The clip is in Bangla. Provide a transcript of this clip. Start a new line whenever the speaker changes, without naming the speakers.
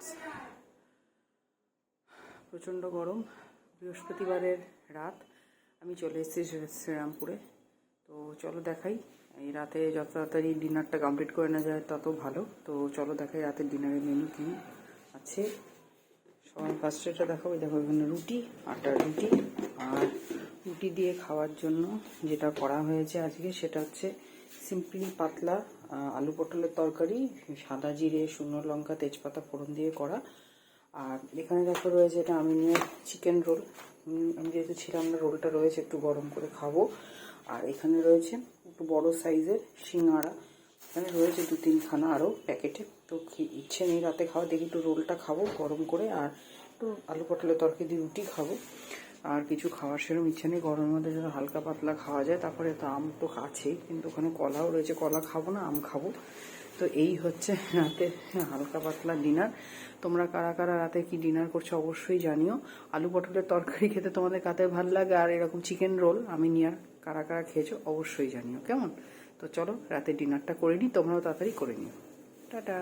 ফ্রেন্ডস, প্রচণ্ড গরম। বৃহস্পতিবারের রাত আমি চলে এসেছি শ্রীরামপুরে। তো চলো দেখাই, এই রাতে যত তাড়াতাড়ি ডিনারটা কমপ্লিট করে নেওয়া যায় তত ভালো। তো চলো দেখাই রাতের ডিনারের মেনু কী আছে। সবার ফার্স্টে এটা দেখাবো। দেখো এখানে রুটি, আটার রুটি। আর রুটি দিয়ে খাওয়ার জন্য যেটা করা হয়েছে আজকে সেটা হচ্ছে সিম্পলি পাতলা আলু পটলের তরকারি, সাদা জিরে, শুকনো লঙ্কা, তেজপাতা ফোড়ন দিয়ে করা। আর এখানে দেখো রয়েছে এটা আমিনের চিকেন রোল। আমি যেহেতু ছিলাম না, রোলটা রয়েছে, একটু গরম করে খাবো। আর এখানে রয়েছে একটু বড় সাইজের সিঙ্গাড়া। এখানে রয়েছে 2-3খানা আরও প্যাকেটে। তো ইচ্ছে নেই রাতে খাওয়া, দেখি একটু রোলটা খাবো গরম করে, আর একটু আলু পটলের তরকারি দিয়ে রুটি খাবো। আর কিছু খাওয়ার সেরকম ইচ্ছা নেই, গরমের মধ্যে যেন হালকা পাতলা খাওয়া যায়। তারপরে তো আম তো আছেই, কিন্তু ওখানে কলাও রয়েছে, কলা খাবো না, আম খাবো। তো এই হচ্ছে রাতে হালকা পাতলা ডিনার। তোমরা কারা কারা রাতে কি ডিনার করছো অবশ্যই জানিও। আলু পটলের তরকারি খেতে তোমাদের কাতে ভালো লাগে, আর এরকম চিকেন রোল আমি নিয়ে কারা কারা খেয়েছো অবশ্যই জানিও, কেমন? তো চলো রাতে ডিনারটা করে নিই, তোমরাও তাড়াতাড়ি করে নিও। টাটা।